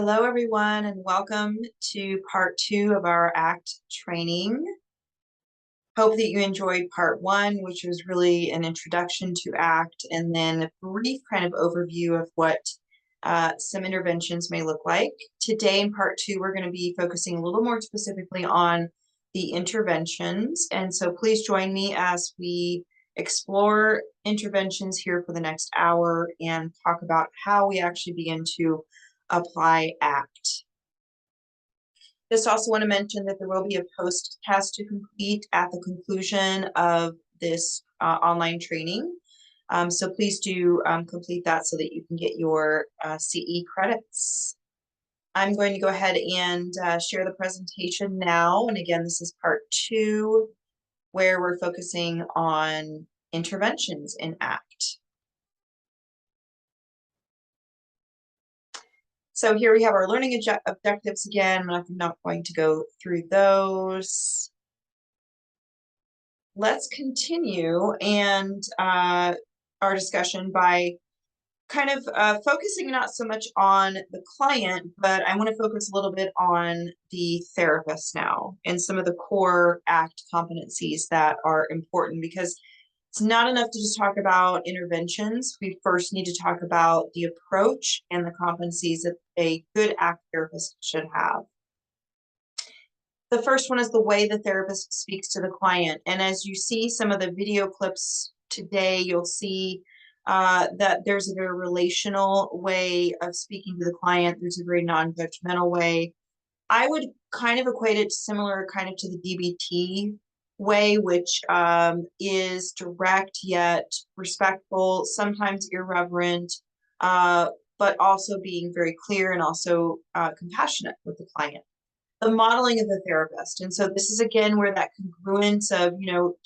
Hello, everyone, and welcome to part 2 of our ACT training. Hope that you enjoyed part 1, which was really an introduction to ACT, and then a brief kind of overview of what some interventions may look like. Today in part 2, we're going to be focusing a little more specifically on the interventions, and so please join me as we explore interventions here for the next hour and talk about how we actually begin to apply ACT. Just also want to mention that there will be a post test to complete at the conclusion of this online training. So please do complete that so that you can get your CE credits. I'm going to go ahead and share the presentation now. And again, this is part 2, where we're focusing on interventions in ACT. So here we have our learning objectives again. I'm not going to go through those. Let's continue and our discussion by kind of focusing not so much on the client, but I want to focus a little bit on the therapist now and some of the core ACT competencies that are important, because it's not enough to just talk about interventions. We first need to talk about the approach and the competencies that a good ACT therapist should have. The first one is the way the therapist speaks to the client. And as you see some of the video clips today, you'll see that there's a very relational way of speaking to the client. There's a very non-judgmental way. I would kind of equate it similar kind of to the DBT way, which is direct yet respectful, sometimes irreverent, but also being very clear and also compassionate with the client. The modeling of the therapist. And so this is again where that congruence of,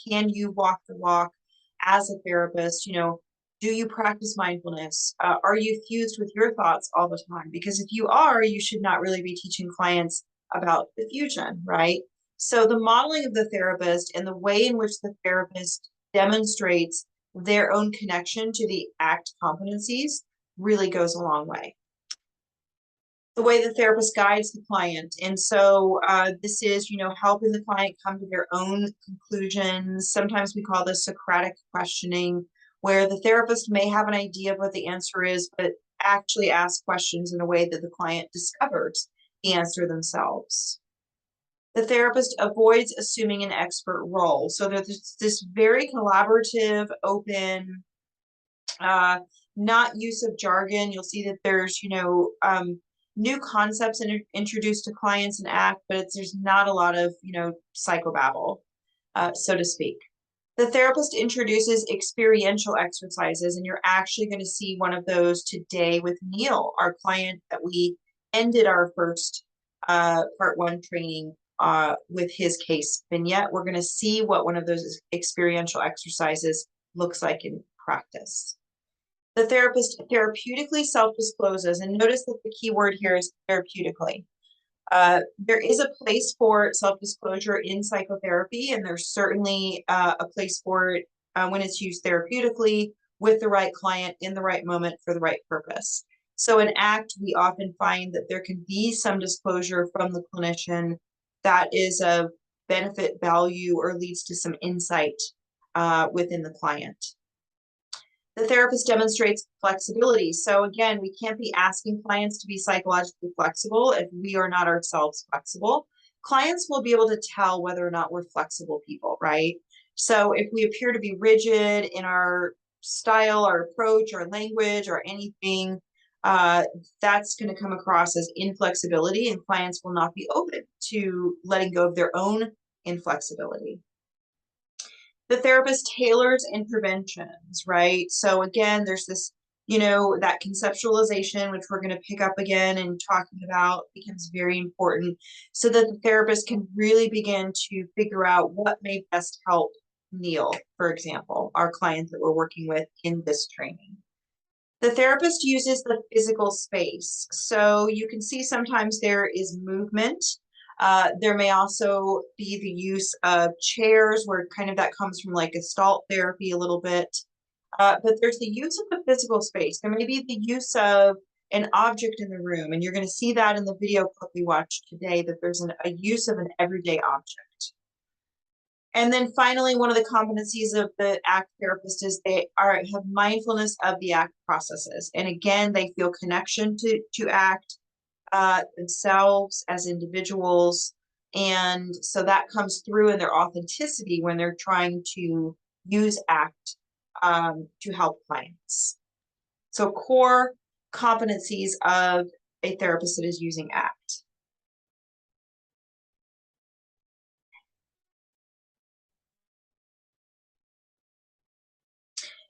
can you walk the walk as a therapist? Do you practice mindfulness? Are you fused with your thoughts all the time? Because if you are, you should not really be teaching clients about diffusion, right? So the modeling of the therapist and the way in which the therapist demonstrates their own connection to the ACT competencies really goes a long way. The way the therapist guides the client. And so this is, helping the client come to their own conclusions. Sometimes we call this Socratic questioning, where the therapist may have an idea of what the answer is, but actually ask questions in a way that the client discovers the answer themselves. The therapist avoids assuming an expert role. So there's this very collaborative, open, not use of jargon. You'll see that there's, new concepts introduced to clients in ACT, but there's not a lot of, psychobabble, so to speak. The therapist introduces experiential exercises, and you're actually going to see one of those today with Neil, our client that we ended our first part 1 training with his case vignette. We're going to see what one of those experiential exercises looks like in practice. The therapist therapeutically self-discloses, and notice that the key word here is therapeutically. There is a place for self-disclosure in psychotherapy, and there's certainly a place for it when it's used therapeutically with the right client in the right moment for the right purpose. So in ACT, we often find that there can be some disclosure from the clinician that is of benefit, value, or leads to some insight within the client. The therapist demonstrates flexibility. So again, we can't be asking clients to be psychologically flexible if we are not ourselves flexible. Clients will be able to tell whether or not we're flexible people, right? So if we appear to be rigid in our style, our approach, our language, or anything, that's going to come across as inflexibility, and clients will not be open to letting go of their own inflexibility. The therapist tailors interventions, right? So again, there's this, that conceptualization, which we're going to pick up again and talking about, becomes very important so that the therapist can really begin to figure out what may best help Neil, for example, our client that we're working with in this training. The therapist uses the physical space. So you can see sometimes there is movement. There may also be the use of chairs, where kind of that comes from like Gestalt therapy a little bit. But there's the use of the physical space. There may be the use of an object in the room. And you're going to see that in the video clip we watched today, that there's a use of an everyday object. And then finally, one of the competencies of the ACT therapist is they have mindfulness of the ACT processes. And again, they feel connection to ACT themselves as individuals. And so that comes through in their authenticity when they're trying to use ACT to help clients. So core competencies of a therapist that is using ACT.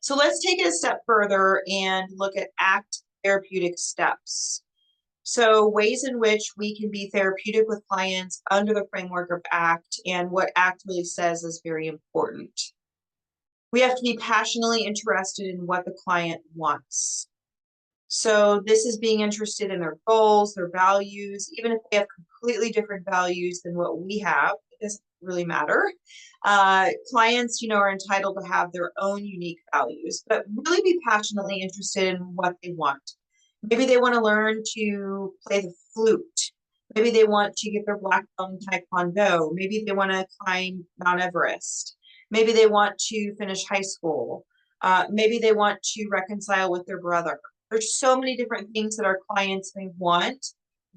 So let's take it a step further and look at ACT therapeutic steps. So ways in which we can be therapeutic with clients under the framework of ACT, and what ACT really says is very important. We have to be passionately interested in what the client wants. So this is being interested in their goals, their values, even if they have completely different values than what we have, it doesn't really matter. Clients, are entitled to have their own unique values, but really be passionately interested in what they want. Maybe they want to learn to play the flute. Maybe they want to get their black belt in Taekwondo. Maybe they want to climb Mount Everest. Maybe they want to finish high school. Maybe they want to reconcile with their brother. There's so many different things that our clients may want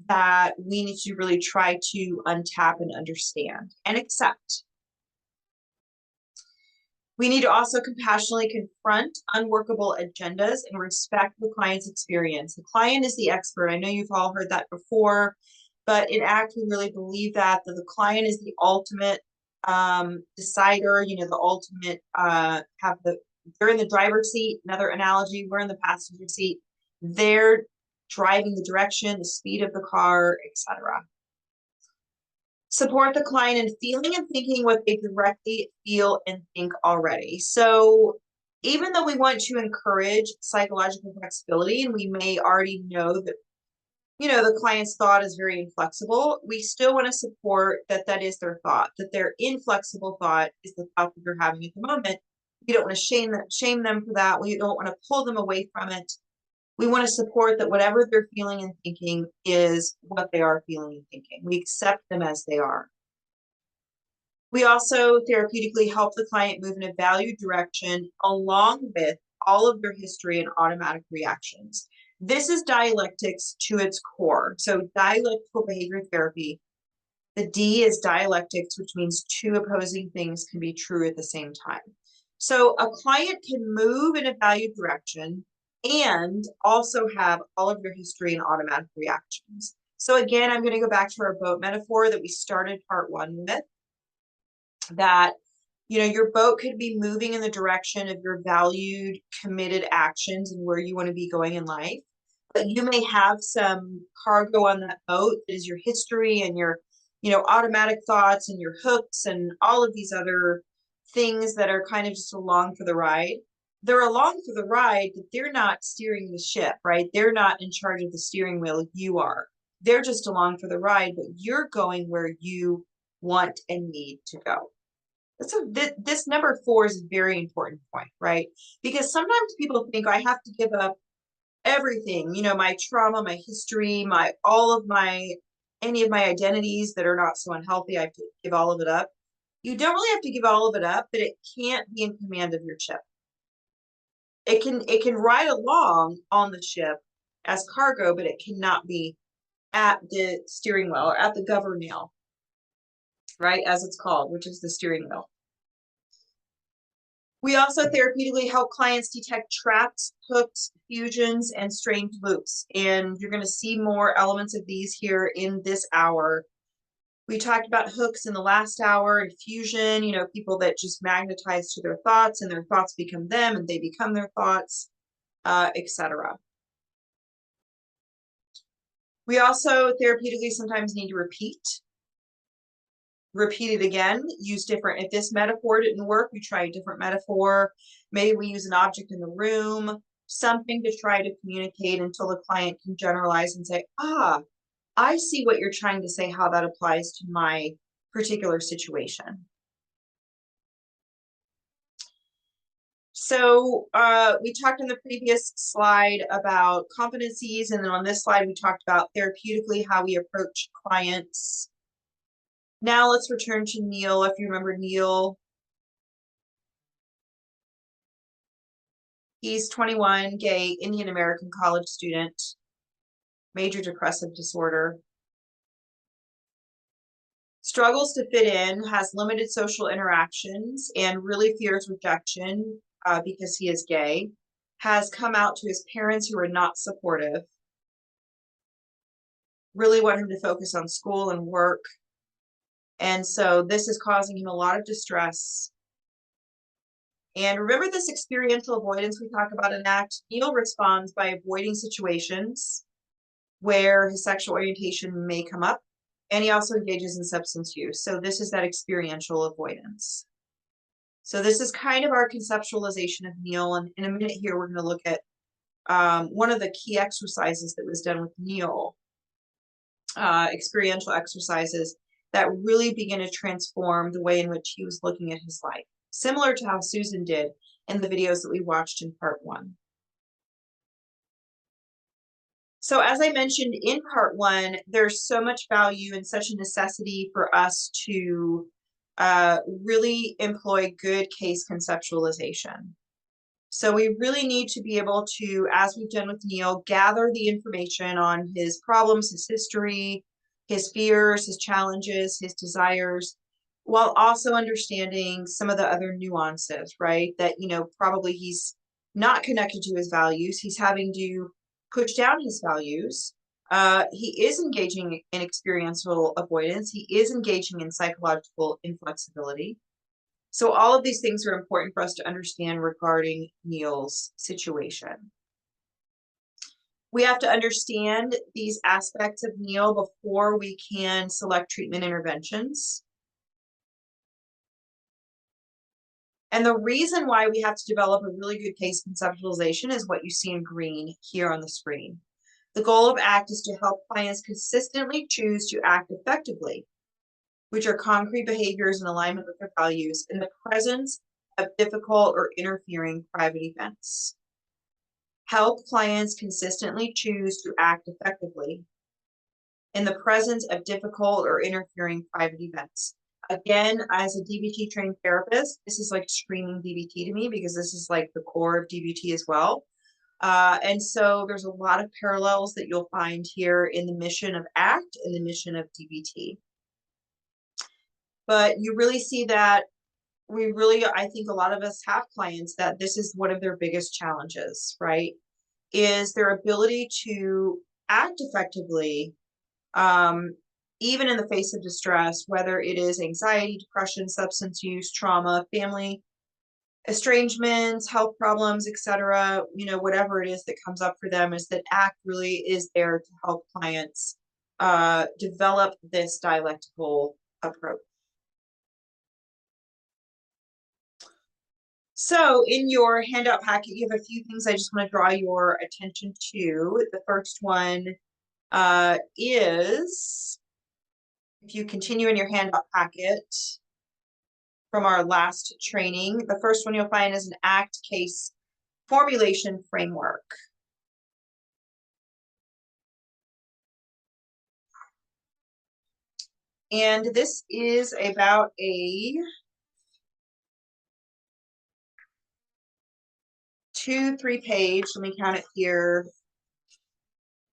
that we need to really try to untap and understand and accept. We need to also compassionately confront unworkable agendas and respect the client's experience. The client is the expert. I know you've all heard that before, but in ACT, we really believe that the client is the ultimate decider, the ultimate, they're in the driver's seat. Another analogy, we're in the passenger seat. They're driving the direction, the speed of the car, etc. Support the client in feeling and thinking what they directly feel and think already. So even though we want to encourage psychological flexibility, and we may already know that, the client's thought is very inflexible, we still want to support that is their thought, that their inflexible thought is the thought that they're having at the moment. We don't want to shame them for that. We don't want to pull them away from it. We want to support that whatever they're feeling and thinking is what they are feeling and thinking. We accept them as they are. We also therapeutically help the client move in a valued direction along with all of their history and automatic reactions. This is dialectics to its core. So dialectical behavior therapy, the D is dialectics, which means two opposing things can be true at the same time. So a client can move in a valued direction and also have all of their history and automatic reactions. So again, I'm going to go back to our boat metaphor that we started part 1 with, that, your boat could be moving in the direction of your valued, committed actions and where you want to be going in life. But you may have some cargo on that boat that is your history and your, automatic thoughts and your hooks and all of these other things that are kind of just along for the ride. They're along for the ride, but they're not steering the ship, right? They're not in charge of the steering wheel. You are. They're just along for the ride, but you're going where you want and need to go. So this number 4 is a very important point, right? Because sometimes people think I have to give up everything, my trauma, my history, any of my identities that are not so unhealthy. I have to give all of it up. You don't really have to give all of it up, but it can't be in command of your ship. It can ride along on the ship as cargo, but it cannot be at the steering wheel or at the governor, right? As it's called, which is the steering wheel. We also therapeutically help clients detect traps, hooks, fusions, and strange loops. And you're going to see more elements of these here in this hour. We talked about hooks in the last hour and fusion, people that just magnetize to their thoughts and their thoughts become them and they become their thoughts, etc. We also therapeutically sometimes need to repeat it again, use different. If this metaphor didn't work, we try a different metaphor. Maybe we use an object in the room, something to try to communicate until the client can generalize and say, I see what you're trying to say, how that applies to my particular situation. So we talked in the previous slide about competencies, and then on this slide we talked about therapeutically how we approach clients. Now let's return to Neil. If you remember Neil, he's 21, gay, Indian American college student, major depressive disorder. Struggles to fit in, has limited social interactions, and really fears rejection because he is gay. Has come out to his parents who are not supportive. Really want him to focus on school and work. And so this is causing him a lot of distress. And remember this experiential avoidance we talk about in ACT? Neil responds by avoiding situations where his sexual orientation may come up. And he also engages in substance use. So this is that experiential avoidance. So this is kind of our conceptualization of Neil. And in a minute here, we're going to look at one of the key exercises that was done with Neil, experiential exercises that really begin to transform the way in which he was looking at his life, similar to how Susan did in the videos that we watched in part 1. So as I mentioned in part 1, there's so much value and such a necessity for us to really employ good case conceptualization. So we really need to be able to, as we've done with Neil, gather the information on his problems, his history, his fears, his challenges, his desires, while also understanding some of the other nuances, right? That, probably he's not connected to his values. He's having to push down his values. He is engaging in experiential avoidance. He is engaging in psychological inflexibility. So all of these things are important for us to understand regarding Neil's situation. We have to understand these aspects of Neil before we can select treatment interventions. And the reason why we have to develop a really good case conceptualization is what you see in green here on the screen. The goal of ACT is to help clients consistently choose to act effectively, which are concrete behaviors in alignment with their values in the presence of difficult or interfering private events. Help clients consistently choose to act effectively in the presence of difficult or interfering private events. Again, as a DBT trained therapist, this is like screaming DBT to me because this is like the core of DBT as well. And so there's a lot of parallels that you'll find here in the mission of ACT and the mission of DBT. But you really see that I think a lot of us have clients that this is one of their biggest challenges, right? Is their ability to act effectively, even in the face of distress, whether it is anxiety, depression, substance use, trauma, family estrangements, health problems, etc., whatever it is that comes up for them, is that ACT really is there to help clients develop this dialectical approach. So in your handout packet, you have a few things I just want to draw your attention to. The first one is, if you continue in your handout packet from our last training, the first one you'll find is an ACT case formulation framework. And this is about a 2-3 page, let me count it here,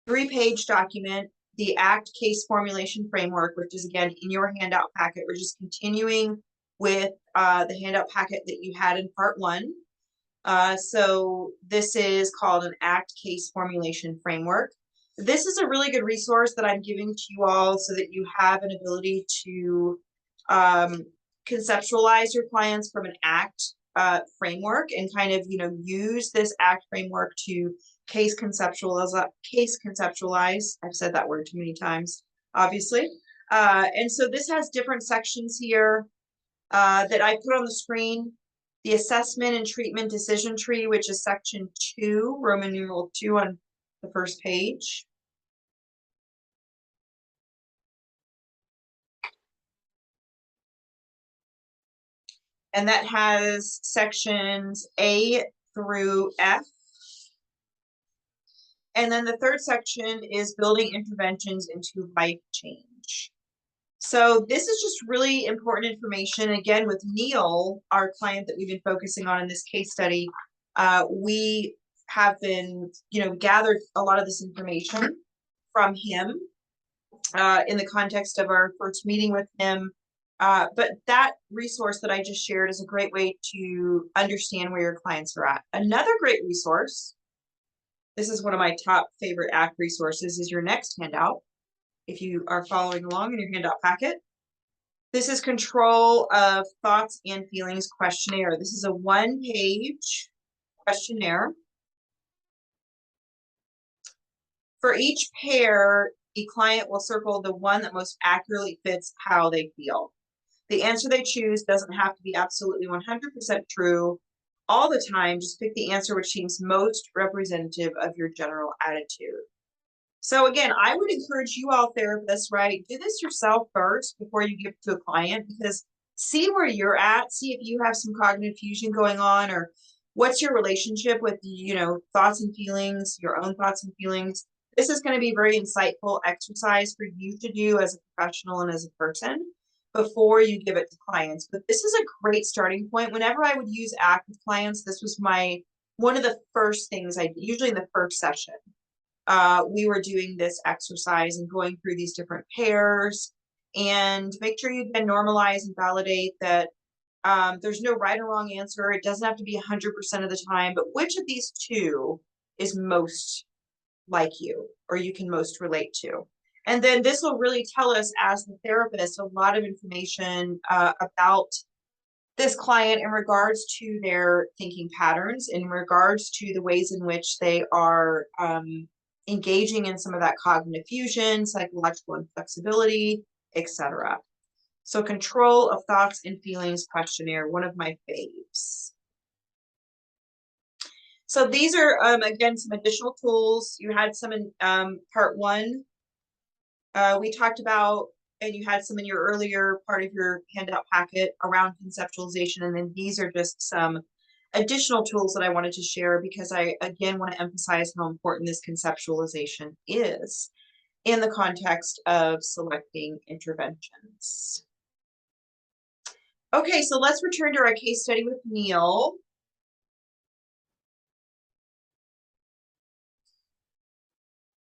3-page document, the ACT case formulation framework, which is again in your handout packet. We're just continuing with the handout packet that you had in part 1. So this is called an ACT case formulation framework. This is a really good resource that I'm giving to you all so that you have an ability to conceptualize your clients from an ACT framework and kind of, use this ACT framework to case conceptualize. I've said that word too many times, obviously. And so this has different sections here that I put on the screen. The assessment and treatment decision tree, which is section 2, Roman numeral 2 on the first page. And that has sections A through F. And then the third section is building interventions into life change. So this is just really important information. Again, with Neil, our client that we've been focusing on in this case study, we have been, gathered a lot of this information from him in the context of our first meeting with him. But that resource that I just shared is a great way to understand where your clients are at. Another great resource, this is one of my top favorite ACT resources, is your next handout. If you are following along in your handout packet, this is Control of Thoughts and Feelings questionnaire. This is a one-page questionnaire. For each pair, the client will circle the one that most accurately fits how they feel. The answer they choose doesn't have to be absolutely 100% true all the time. Just pick the answer which seems most representative of your general attitude. So again, I would encourage you all therapists, right? Do this yourself first before you give it to a client, because see where you're at, see if you have some cognitive fusion going on, or what's your relationship with, thoughts and feelings, your own thoughts and feelings. This is going to be a very insightful exercise for you to do as a professional and as a person before you give it to clients. But this is a great starting point. Whenever I would use ACT with clients, this was one of the first things I did, usually in the first session. We were doing this exercise and going through these different pairs, and make sure you can normalize and validate that there's no right or wrong answer. It doesn't have to be 100% of the time, but which of these two is most like you, or you can most relate to. And then this will really tell us, as the therapist, a lot of information about this client in regards to their thinking patterns, in regards to the ways in which they are engaging in some of that cognitive fusion, psychological inflexibility, etc. So Control of Thoughts and Feelings questionnaire, one of my faves. So these are, again, some additional tools. You had some in part one. We talked about, and you had some in your earlier part of your handout packet around conceptualization. And then these are just some additional tools that I wanted to share, because I, again, want to emphasize how important this conceptualization is in the context of selecting interventions. Okay, so let's return to our case study with Neil.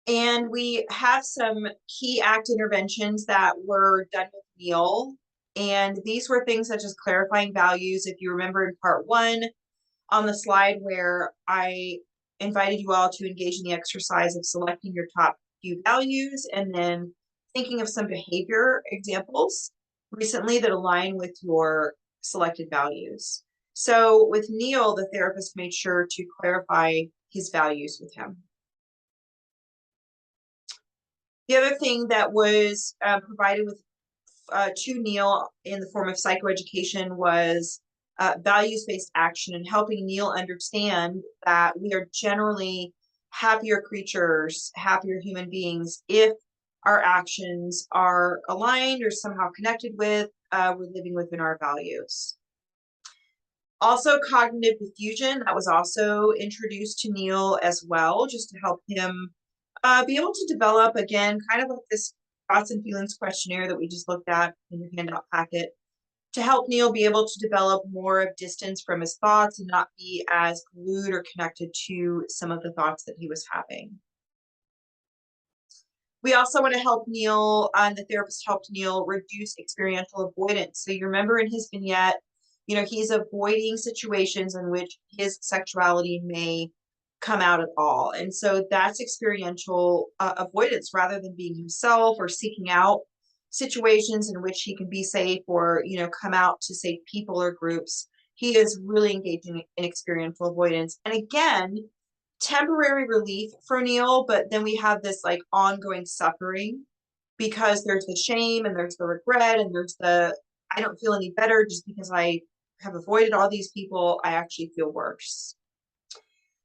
And we have some key ACT interventions that were done with Neil. And these were things such as clarifying values. If you remember in part one, on the slide where I invited you all to engage in the exercise of selecting your top few values and then thinking of some behavior examples recently that align with your selected values. So with Neil, the therapist made sure to clarify his values with him. The other thing that was provided with to Neil in the form of psychoeducation was values-based action, and helping Neil understand that we are generally happier creatures, happier human beings, if our actions are aligned or somehow connected with, we're living within our values. Also, cognitive diffusion, that was also introduced to Neil as well, just to help him be able to develop, again, kind of like this thoughts and feelings questionnaire that we just looked at in your handout packet, to help Neil be able to develop more of distance from his thoughts and not be as glued or connected to some of the thoughts that he was having. We also want to help Neil, and the therapist helped Neil reduce experiential avoidance. So you remember in his vignette, he's avoiding situations in which his sexuality may come out at all. And so that's experiential avoidance, rather than being himself or seeking out situations in which he can be safe or, come out to safe people or groups. He is really engaging in experiential avoidance. And again, temporary relief for Neil, but then we have this like ongoing suffering, because there's the shame and there's the regret and there's the, I don't feel any better just because I have avoided all these people. I actually feel worse.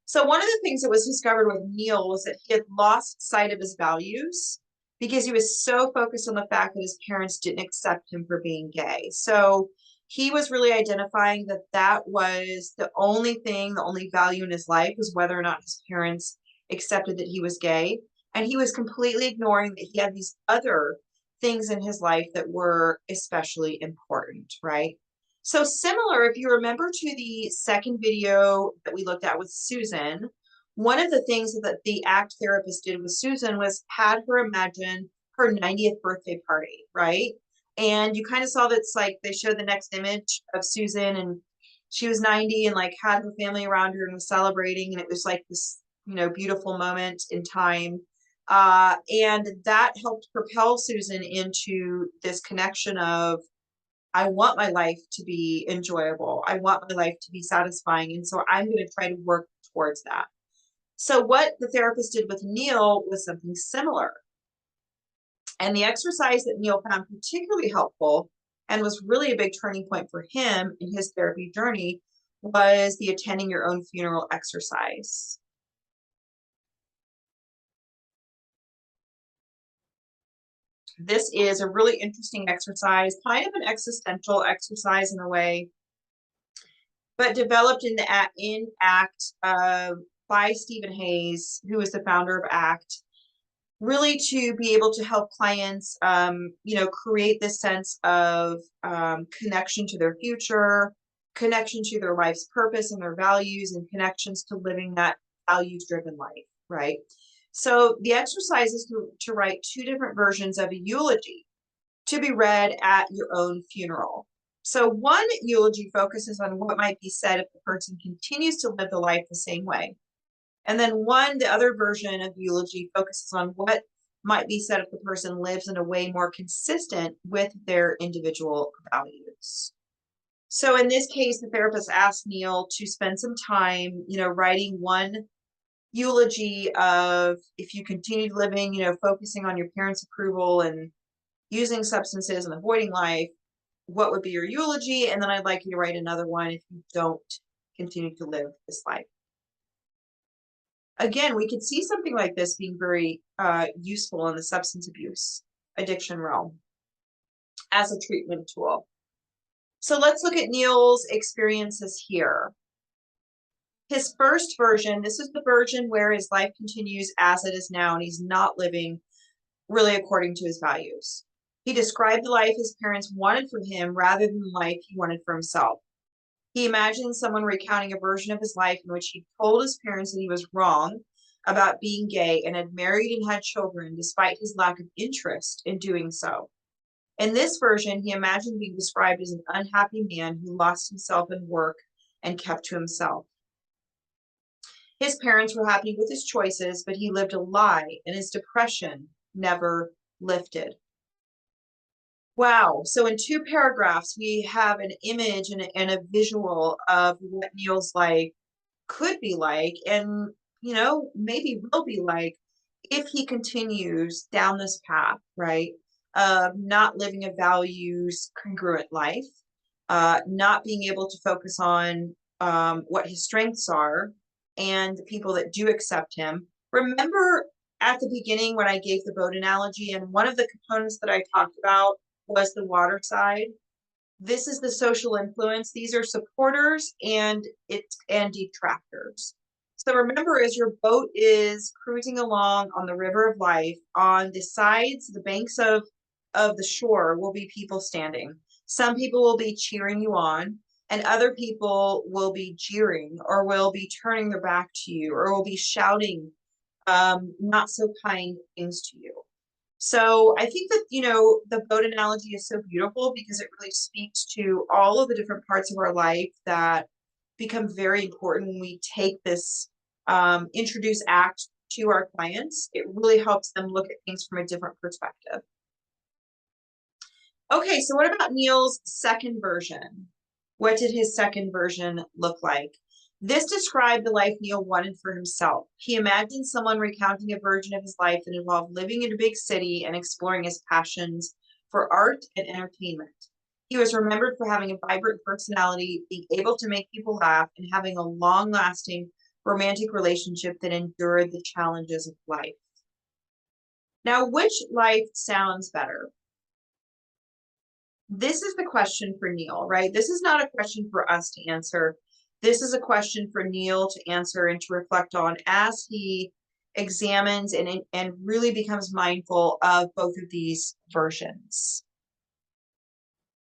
So one of the things that was discovered with Neil was that he had lost sight of his values because he was so focused on the fact that his parents didn't accept him for being gay. So He was really identifying that that was the only thing, the only value in his life was whether or not his parents accepted that he was gay. And he was completely ignoring that he had these other things in his life that were especially important, right? So similar, if you remember to the second video that we looked at with Susan, one of the things that the ACT therapist did with Susan was had her imagine her 90th birthday party, right? And you kind of saw that it's like they showed the next image of Susan and she was 90 and like had her family around her and was celebrating. And it was like this, beautiful moment in time. And that helped propel Susan into this connection of, I want my life to be enjoyable. I want my life to be satisfying. And so I'm going to try to work towards that. So what the therapist did with Neil was something similar. And the exercise that Neil found particularly helpful and was really a big turning point for him in his therapy journey was the attending your own funeral exercise. This is a really interesting exercise, kind of an existential exercise in a way, but developed in ACT by Stephen Hayes, who is the founder of ACT, really to be able to help clients, create this sense of connection to their future, connection to their life's purpose and their values, and connections to living that values-driven life, right? So the exercise is to write 2 different versions of a eulogy to be read at your own funeral. So one eulogy focuses on what might be said if the person continues to live the life the same way. And then the other version of eulogy focuses on what might be said if the person lives in a way more consistent with their individual values. So in this case, the therapist asked Neil to spend some time, writing one eulogy of if you continued living, focusing on your parents' approval and using substances and avoiding life, what would be your eulogy? And then I'd like you to write another one if you don't continue to live this life. Again, we could see something like this being very useful in the substance abuse addiction realm as a treatment tool. So let's look at Neil's experiences here. His first version, this is the version where his life continues as it is now, and he's not living really according to his values. He described the life his parents wanted for him rather than the life he wanted for himself. He imagined someone recounting a version of his life in which he told his parents that he was wrong about being gay and had married and had children despite his lack of interest in doing so. In this version, he imagined being described as an unhappy man who lost himself in work and kept to himself. His parents were happy with his choices, but he lived a lie and his depression never lifted. Wow. So in 2 paragraphs, we have an image and a visual of what Neil's life could be like and, maybe will be like if he continues down this path, right? Of not living a values congruent life, not being able to focus on what his strengths are and the people that do accept him. Remember at the beginning when I gave the boat analogy, and one of the components that I talked about was the water side. This is the social influence. These are supporters and detractors. So remember, as your boat is cruising along on the river of life, on the sides, the banks of the shore will be people standing. Some people will be cheering you on, and other people will be jeering or will be turning their back to you or will be shouting not so kind things to you. So I think that, the boat analogy is so beautiful because it really speaks to all of the different parts of our life that become very important when we take this, introduce ACT to our clients. It really helps them look at things from a different perspective. Okay, so what about Neil's second version? What did his second version look like? This described the life Neil wanted for himself. He imagined someone recounting a version of his life that involved living in a big city and exploring his passions for art and entertainment. He was remembered for having a vibrant personality, being able to make people laugh, and having a long-lasting romantic relationship that endured the challenges of life. Now, which life sounds better? this is the question for Neil, right? This is not a question for us to answer. This is a question for Neil to answer and to reflect on as he examines and really becomes mindful of both of these versions.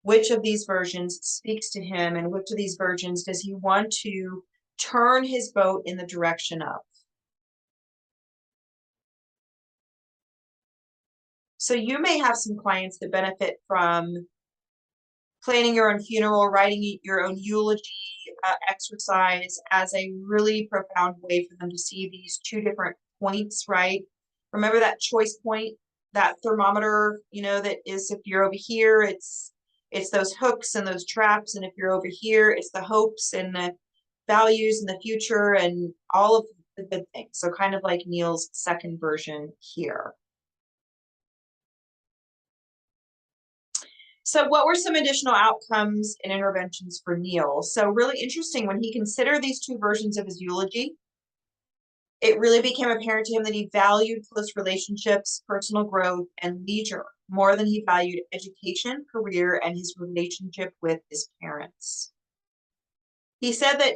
Which of these versions speaks to him, and which of these versions does he want to turn his boat in the direction of? So you may have some clients that benefit from planning your own funeral, writing your own eulogy exercise as a really profound way for them to see these two different points, right? Remember that choice point, that thermometer, you know, that is if you're over here, it's those hooks and those traps. And if you're over here, it's the hopes and the values and the future and all of the good things. So kind of like Neil's second version here. So what were some additional outcomes and interventions for Neil? So really interesting, when he considered these two versions of his eulogy, it really became apparent to him that he valued close relationships, personal growth, and leisure more than he valued education, career, and his relationship with his parents. He said that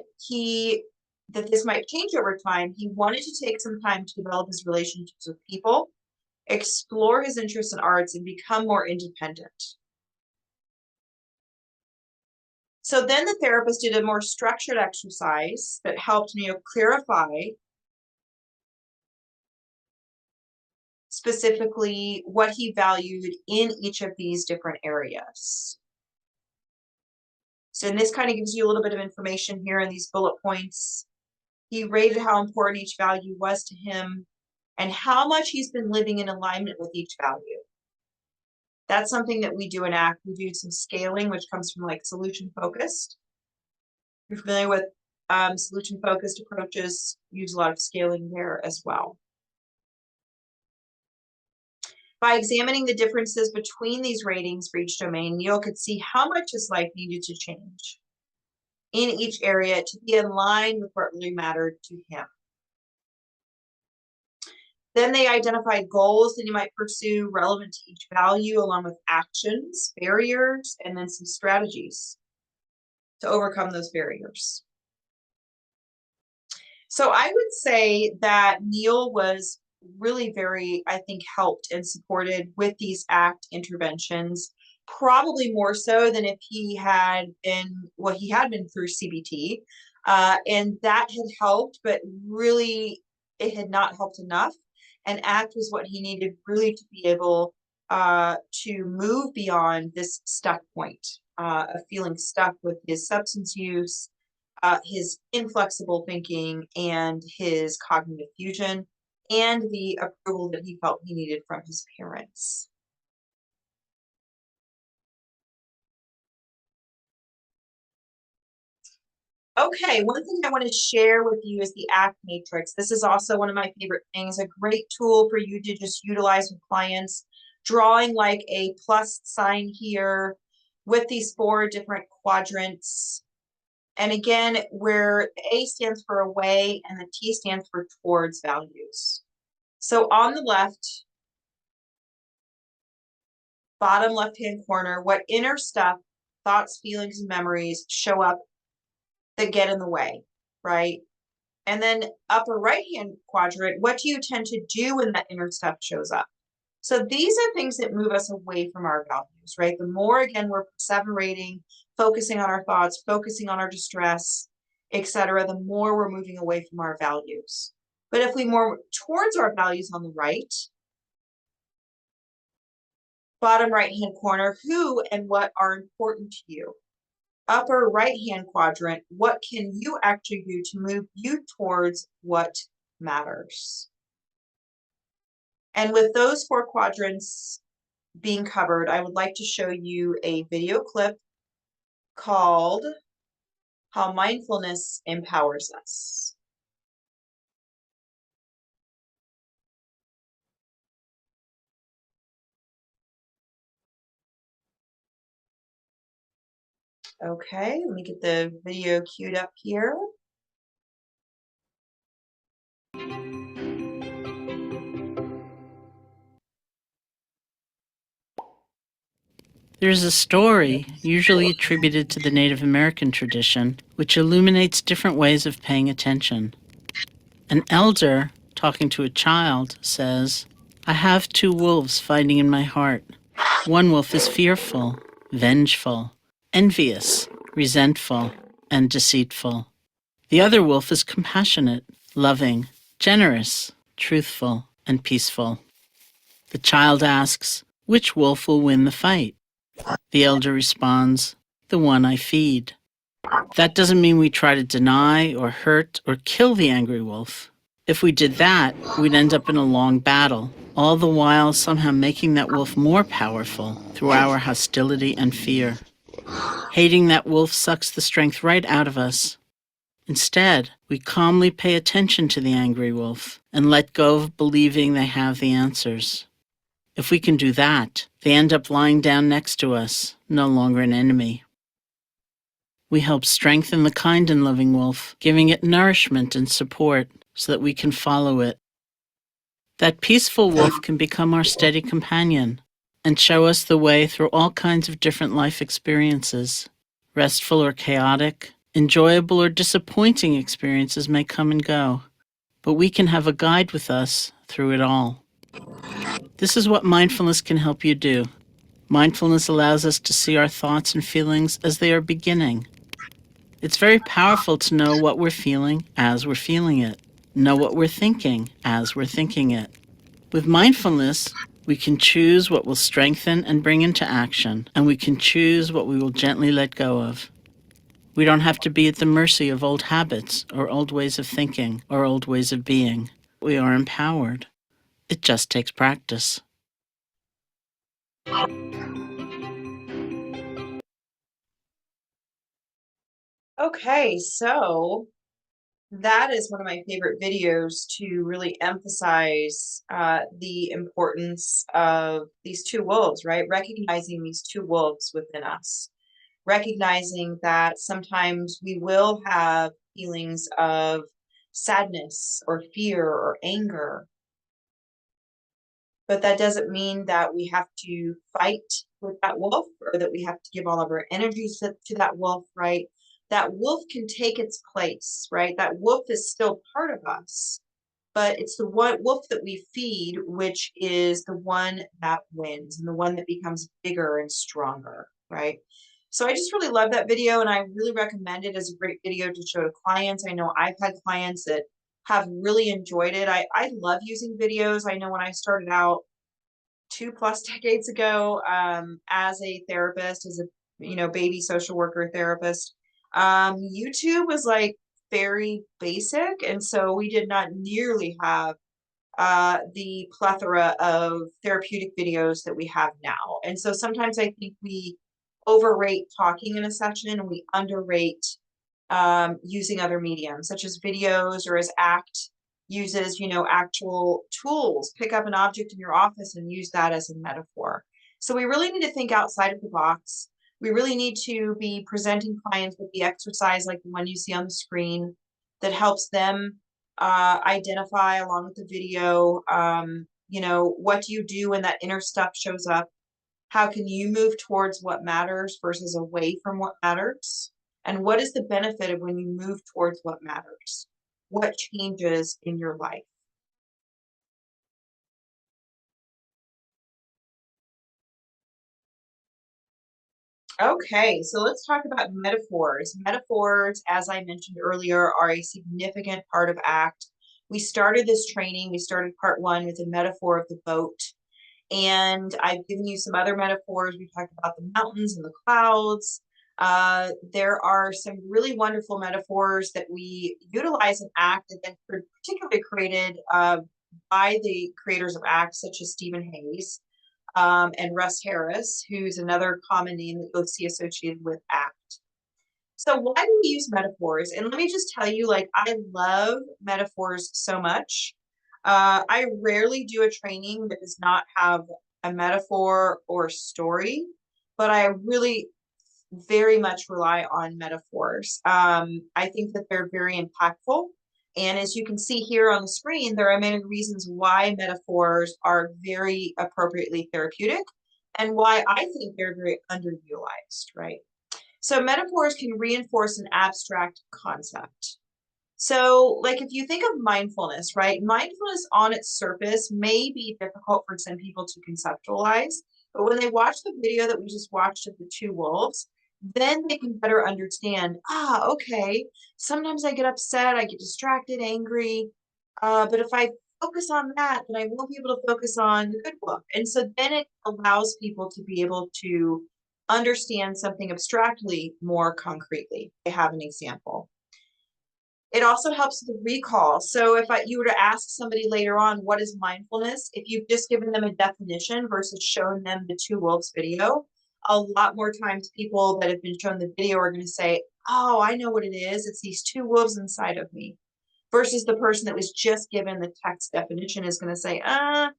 this might change over time. He wanted to take some time to develop his relationships with people, explore his interests in arts, and become more independent. So then the therapist did a more structured exercise that helped Neil clarify specifically what he valued in each of these different areas. So, and this kind of gives you a little bit of information here in these bullet points. He rated how important each value was to him and how much he's been living in alignment with each value. That's something that we do in ACT. We do some scaling, which comes from like solution focused. If you're familiar with solution focused approaches, use a lot of scaling there as well. By examining the differences between these ratings for each domain, Neil could see how much his life needed to change in each area to be in line with what really mattered to him. Then they identified goals that he might pursue relevant to each value, along with actions, barriers, and then some strategies to overcome those barriers. So I would say that Neil was really very, I think, helped and supported with these ACT interventions, probably more so than if he had been, well, he had been through CBT, and that had helped, but really it had not helped enough. And ACT was what he needed really to be able to move beyond this stuck point of feeling stuck with his substance use, his inflexible thinking, and his cognitive fusion, and the approval that he felt he needed from his parents. Okay, one thing I want to share with you is the ACT matrix. This is also one of my favorite things, a great tool for you to just utilize with clients, drawing like a plus sign here with these 4 different quadrants. And again, where the A stands for away and the T stands for towards values. So on the left, bottom left-hand corner, what inner stuff, thoughts, feelings, and memories show up that get in the way, right? And then upper right-hand quadrant, what do you tend to do when that inner stuff shows up? So these are things that move us away from our values, right? The more, again, we're separating, focusing on our thoughts, focusing on our distress, etc., the more we're moving away from our values. But if we move towards our values on the right, bottom right-hand corner, who and what are important to you? Upper right-hand quadrant, what can you actually do to move you towards what matters? And with those 4 quadrants being covered, I would like to show you a video clip called How Mindfulness Empowers Us. Okay, let me get the video queued up here. There's a story, usually attributed to the Native American tradition, which illuminates different ways of paying attention. An elder, talking to a child, says, "I have two wolves fighting in my heart. One wolf is fearful, vengeful, envious, resentful, and deceitful. The other wolf is compassionate, loving, generous, truthful, and peaceful." The child asks, "Which wolf will win the fight?" The elder responds, "The one I feed." That doesn't mean we try to deny or hurt or kill the angry wolf. If we did that, we'd end up in a long battle, all the while somehow making that wolf more powerful through our hostility and fear. Hating that wolf sucks the strength right out of us. Instead, we calmly pay attention to the angry wolf and let go of believing they have the answers. If we can do that, they end up lying down next to us, no longer an enemy. We help strengthen the kind and loving wolf, giving it nourishment and support so that we can follow it. That peaceful wolf can become our steady companion and show us the way through all kinds of different life experiences. Restful or chaotic, enjoyable or disappointing experiences may come and go, but we can have a guide with us through it all. This is what mindfulness can help you do. Mindfulness allows us to see our thoughts and feelings as they are beginning. It's very powerful to know what we're feeling as we're feeling it, know what we're thinking as we're thinking it. With mindfulness, we can choose what will strengthen and bring into action, and we can choose what we will gently let go of. We don't have to be at the mercy of old habits or old ways of thinking or old ways of being. We are empowered. It just takes practice. Okay, so that is one of my favorite videos to really emphasize the importance of these two wolves, right? Recognizing these two wolves within us, recognizing that sometimes we will have feelings of sadness or fear or anger, but that doesn't mean that we have to fight with that wolf or that we have to give all of our energies to that wolf, right? That wolf can take its place, right? That wolf is still part of us, but it's the one wolf that we feed, which is the one that wins and the one that becomes bigger and stronger, right? So I just really love that video and I really recommend it as a great video to show to clients. I know I've had clients that have really enjoyed it. I love using videos. I know when I started out 2+ decades ago, as a therapist, as a baby social worker therapist, YouTube was like very basic, and so we did not nearly have the plethora of therapeutic videos that we have now. And so sometimes I think we overrate talking in a session and we underrate using other mediums such as videos, or as ACT uses, actual tools. Pick up an object in your office and use that as a metaphor. So we really need to think outside of the box. We really need to be presenting clients with the exercise like the one you see on the screen that helps them identify along with the video, what do you do when that inner stuff shows up? How can you move towards what matters versus away from what matters? And what is the benefit of when you move towards what matters? What changes in your life? Okay, so let's talk about metaphors. Metaphors, as I mentioned earlier, are a significant part of ACT. We started this training, we started part one with a metaphor of the boat. And I've given you some other metaphors. We talked about the mountains and the clouds. There are some really wonderful metaphors that we utilize in ACT and particularly created by the creators of ACT, such as Stephen Hayes and Russ Harris, who's another common name that you'll see associated with ACT. So why do we use metaphors? And let me just tell you, like, I love metaphors so much. I rarely do a training that does not have a metaphor or story, but I really very much rely on metaphors. I think that they're very impactful. And as you can see here on the screen, there are many reasons why metaphors are very appropriately therapeutic and why I think they're very underutilized, right? So metaphors can reinforce an abstract concept. So, like, if you think of mindfulness, right? Mindfulness on its surface may be difficult for some people to conceptualize, but when they watch the video that we just watched of the two wolves, then they can better understand, okay, sometimes I get upset, I get distracted, angry, but if I focus on that, then I won't be able to focus on the good wolf. And so then it allows people to be able to understand something abstractly more concretely. I have an example. It also helps with recall. So if you were to ask somebody later on, what is mindfulness? If you've just given them a definition versus shown them the two wolves video, a lot more times people that have been shown the video are going to say, oh, I know what it is. It's these two wolves inside of me. Versus the person that was just given the text definition is going to say, I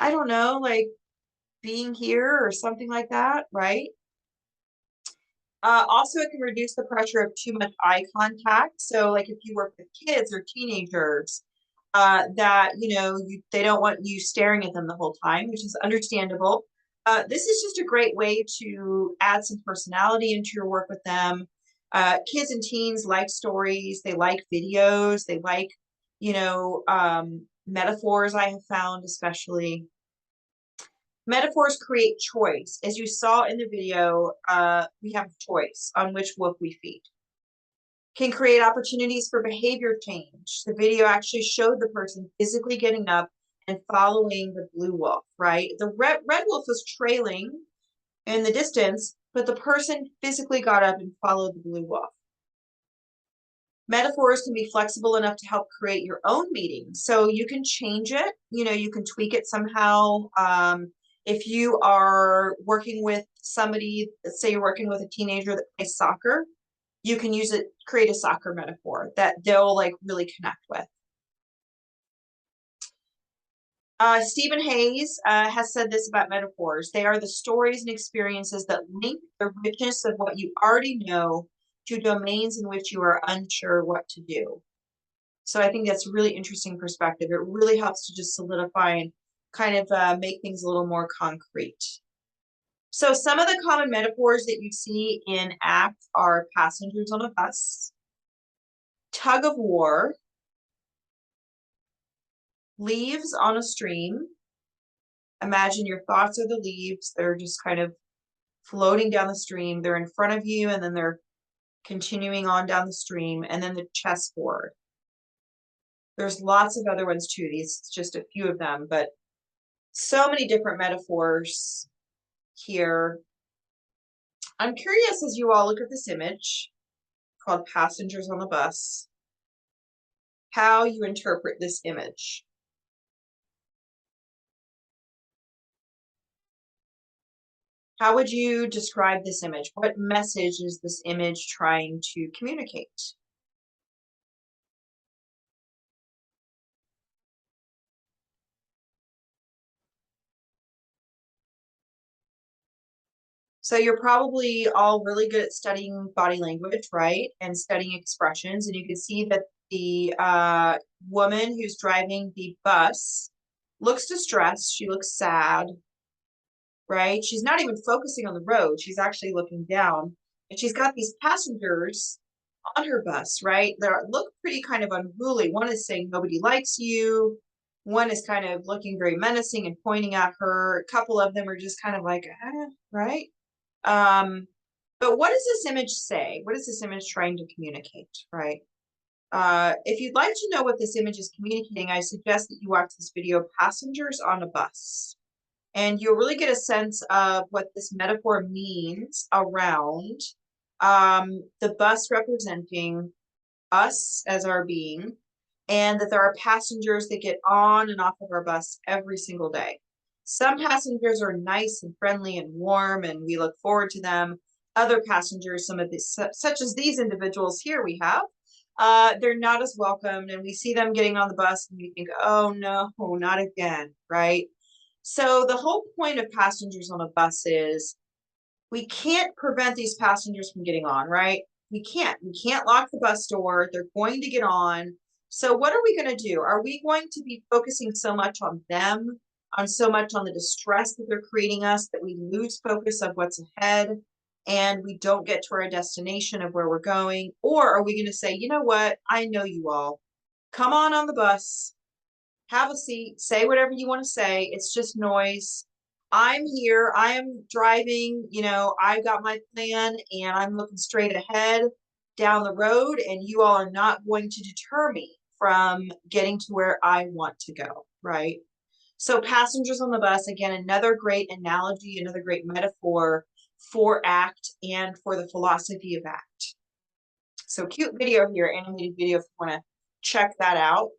don't know, like being here or something like that, right? Also, it can reduce the pressure of too much eye contact. So, like if you work with kids or teenagers, that they don't want you staring at them the whole time, which is understandable. This is just a great way to add some personality into your work with them. Kids and teens like stories. They like videos. They like, metaphors. I have found especially. Metaphors create choice. As you saw in the video, we have choice on which wolf we feed. Can create opportunities for behavior change. The video actually showed the person physically getting up and following the blue wolf, right? The red wolf was trailing in the distance, but the person physically got up and followed the blue wolf. Metaphors can be flexible enough to help create your own meaning. So you can change it, you can tweak it somehow. If you are working with somebody, let's say you're working with a teenager that plays soccer, you can use it, create a soccer metaphor that they'll like really connect with. Stephen Hayes has said this about metaphors. They are the stories and experiences that link the richness of what you already know to domains in which you are unsure what to do. So I think that's a really interesting perspective. It really helps to just solidify and kind of make things a little more concrete. So some of the common metaphors that you see in ACT are passengers on a bus, tug of war, leaves on a stream. Imagine your thoughts are the leaves. They're just kind of floating down the stream. They're in front of you and then they're continuing on down the stream. And then the chessboard. There's lots of other ones too. These just a few of them, but so many different metaphors here. I'm curious as you all look at this image called Passengers on the Bus, how you interpret this image. How would you describe this image? What message is this image trying to communicate? So you're probably all really good at studying body language, right? And studying expressions. And you can see that the woman who's driving the bus looks distressed. She looks sad, right? She's not even focusing on the road. She's actually looking down. And she's got these passengers on her bus, right? They look pretty kind of unruly. One is saying, nobody likes you. One is kind of looking very menacing and pointing at her. A couple of them are just kind of like, right? But what does this image say? What is this image trying to communicate, right? If you'd like to know what this image is communicating, I suggest that you watch this video, Passengers on a Bus. And you'll really get a sense of what this metaphor means around the bus representing us as our being, and that there are passengers that get on and off of our bus every single day. Some passengers are nice and friendly and warm, and we look forward to them. Other passengers, some of these, such as these individuals here we have, they're not as welcomed, and we see them getting on the bus and we think, oh no, not again, right? So the whole point of passengers on a bus is we can't prevent these passengers from getting on, right? We can't lock the bus door. They're going to get on. So what are we going to do? Are we going to be focusing so much on them, on so much on the distress that they're creating us that we lose focus of what's ahead and we don't get to our destination of where we're going? Or are we going to say, you know what? I know you all. Come on the bus, have a seat, say whatever you want to say. It's just noise. I'm here. I am driving. I've got my plan and I'm looking straight ahead down the road, and you all are not going to deter me from getting to where I want to go, right? So passengers on the bus, again, another great analogy, another great metaphor for ACT and for the philosophy of ACT. So cute video here, animated video if you want to check that out.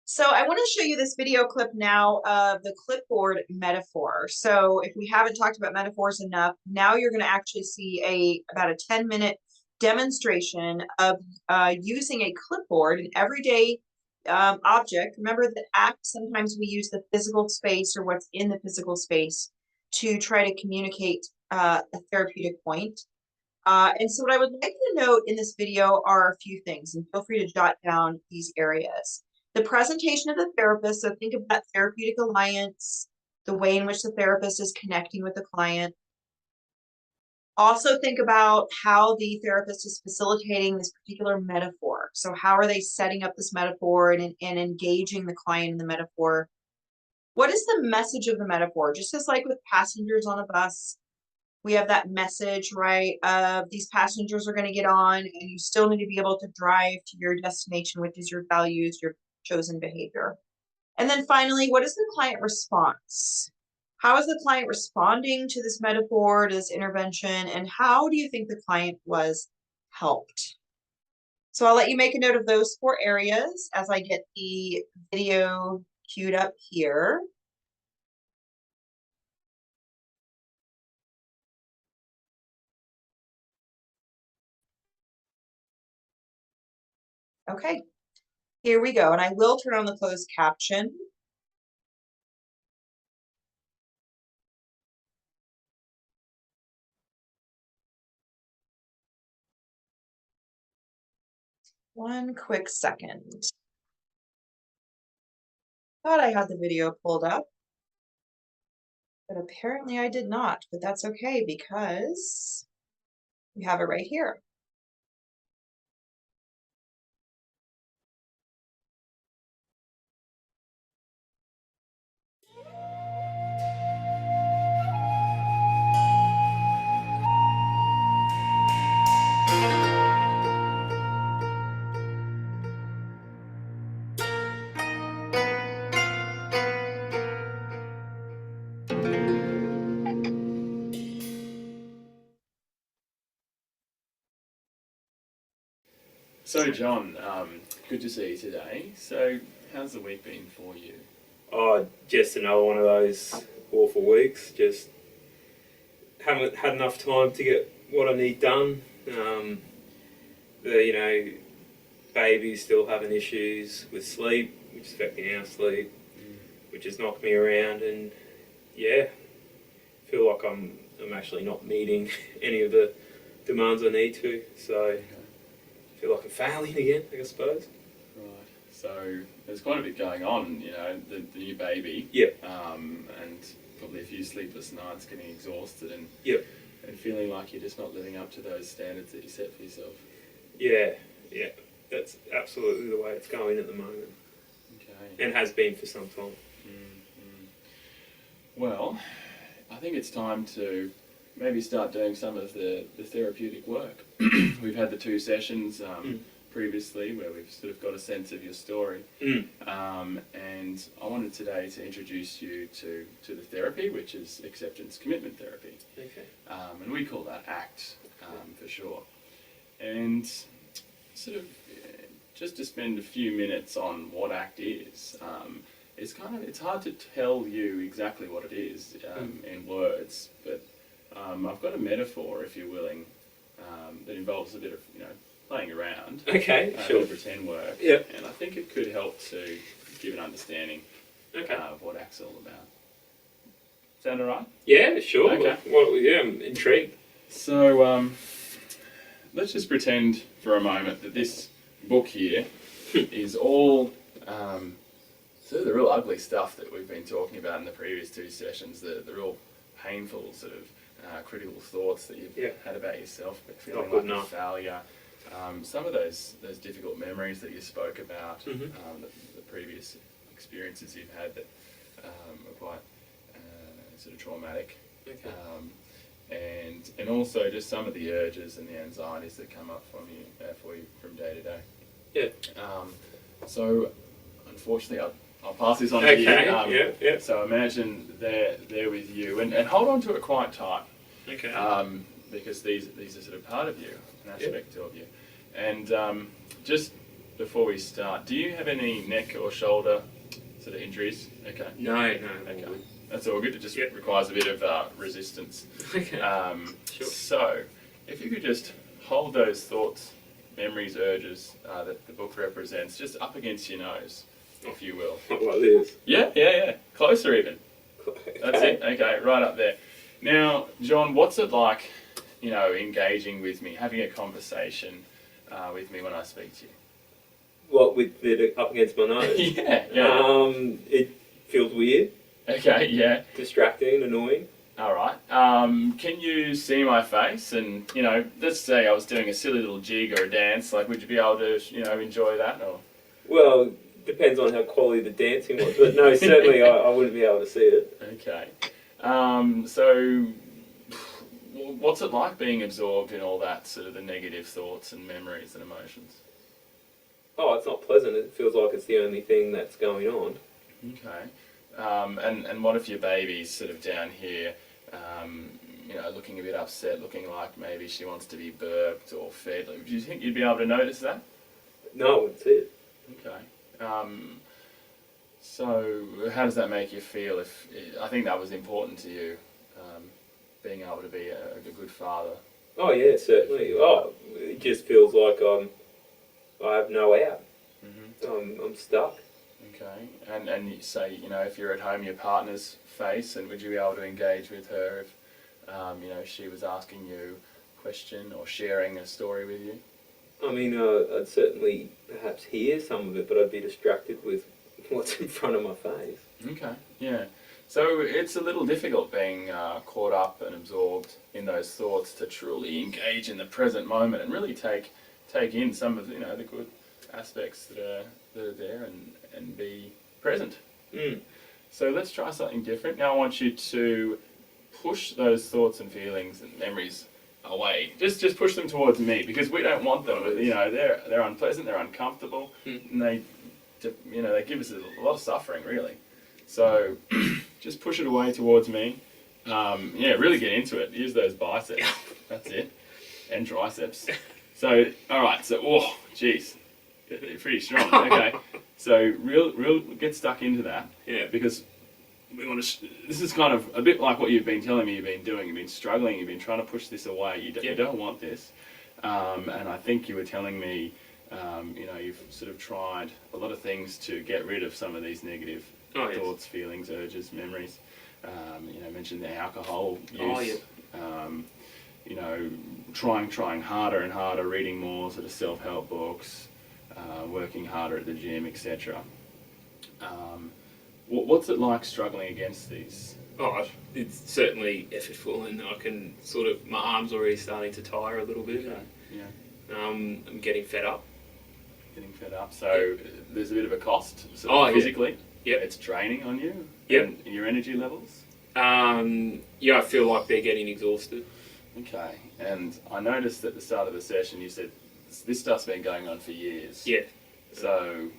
So I want to show you this video clip now of the clipboard metaphor. So if we haven't talked about metaphors enough, now you're going to actually see about a 10-minute demonstration of using a clipboard, an everyday object. Remember that ACT, sometimes we use the physical space or what's in the physical space to try to communicate a therapeutic point. And so what I would like to note in this video are a few things, and feel free to jot down these areas. The presentation of the therapist, so think of that therapeutic alliance, the way in which the therapist is connecting with the client. Also think about how the therapist is facilitating this particular metaphor. So how are they setting up this metaphor and engaging the client in the metaphor? What is the message of the metaphor? Just as like with passengers on a bus, we have that message, right, of these passengers are going to get on and you still need to be able to drive to your destination, which is your values, your chosen behavior. And then finally, what is the client response? How is the client responding to this metaphor, to this intervention, and how do you think the client was helped? So I'll let you make a note of those 4 areas as I get the video queued up here. Okay, here we go. And I will turn on the closed caption. One quick second. Thought I had the video pulled up, but apparently I did not, but that's okay because we have it right here. So, John, good to see you today. So, how's the week been for you? Oh, just another one of those awful weeks. Just haven't had enough time to get what I need done. Baby's still having issues with sleep, which is affecting our sleep, which has knocked me around, and yeah, feel like I'm actually not meeting any of the demands I need to. So, I feel like I'm failing again, I suppose. Right. So, there's quite a bit going on, the new baby. Yep. And probably a few sleepless nights, getting exhausted and Yep. and feeling like you're just not living up to those standards that you set for yourself. Yeah. That's absolutely the way it's going at the moment. Okay. And has been for some time. Well, I think it's time to maybe start doing some of the therapeutic work. We've had the 2 sessions previously where we've sort of got a sense of your story. And I wanted today to introduce you to the therapy, which is acceptance commitment therapy. Okay. And we call that ACT for sure. And sort of just to spend a few minutes on what ACT is. It's hard to tell you exactly what it is in words, but I've got a metaphor, if you're willing, that involves a bit of playing around. Okay, sure. Pretend work. Yep. And I think it could help to give an understanding of what ACT's all about. Sound alright? Yeah, sure. Okay. Well, yeah, I'm intrigued. So let's just pretend for a moment that this book here is all So the real ugly stuff that we've been talking about in the previous two sessions, the real painful sort of critical thoughts that you've had about yourself, feeling like a failure, some of those difficult memories that you spoke about, the previous experiences you've had that are quite sort of traumatic, and also just some of the urges and the anxieties that come up for you from day to day. Yeah. So unfortunately, I'll pass this on to you. Yeah. So imagine they're with you, and hold on to it quite tight. Okay. Because these are sort of part of you, an aspect of you. And just before we start, do you have any neck or shoulder sort of injuries? Okay. No. Okay. That's all good. It just requires a bit of resistance. Okay. Sure. So, if you could just hold those thoughts, memories, urges that the book represents, just up against your nose, if you will. Like this? Yeah. Closer even. Okay. That's it. Okay, right up there. Now, John, what's it like, engaging with me, having a conversation with me when I speak to you? What, with it up against my nose? Yeah. It feels weird. Okay, yeah. Distracting, annoying. All right. Can you see my face? And, let's say I was doing a silly little jig or a dance. Like, would you be able to, enjoy that? Or? Well, depends on how quality the dancing was. But no, certainly I wouldn't be able to see it. Okay. So, what's it like being absorbed in all that, sort of the negative thoughts and memories and emotions? Oh, it's not pleasant. It feels like it's the only thing that's going on. Okay. And what if your baby's sort of down here, looking a bit upset, looking like maybe she wants to be burped or fed? Do you think you'd be able to notice that? No, I wouldn't see it. Okay. So how does that make you feel? I think that was important to you, being able to be a good father. Oh yeah, certainly. Oh, it just feels like I have no out. Mm-hmm. I'm stuck. Okay, and you say, if you're at home, your partner's face, and would you be able to engage with her if, she was asking you a question or sharing a story with you? I mean, I'd certainly perhaps hear some of it, but I'd be distracted with what's in front of my face. Okay, yeah. So it's a little difficult being caught up and absorbed in those thoughts to truly engage in the present moment and really take in some of the good aspects that are there and be present. So let's try something different. Now I want you to push those thoughts and feelings and memories away. Just push them towards me, because we don't want them. They're unpleasant, they're uncomfortable, and they give us a lot of suffering, really. So just push it away towards me. Really get into it. Use those biceps. That's it. And triceps. So, all right. So, oh, geez, pretty strong. Okay. So, real, get stuck into that. Yeah. Because we want to. This is kind of a bit like what you've been telling me you've been doing. You've been struggling. You've been trying to push this away. You don't want this. And I think you were telling me, you've sort of tried a lot of things to get rid of some of these negative thoughts, feelings, urges, memories. Mentioned the alcohol use. Trying harder and harder, reading more sort of self-help books, working harder at the gym, etc. What's it like struggling against these? Oh, it's certainly effortful, and I can my arms already starting to tire a little bit. Okay. Yeah. I'm getting fed up. So there's a bit of a cost physically. Yeah. It's draining on you. And your energy levels. I feel like they're getting exhausted. Okay. And I noticed at the start of the session you said this stuff's been going on for years. Yeah. So,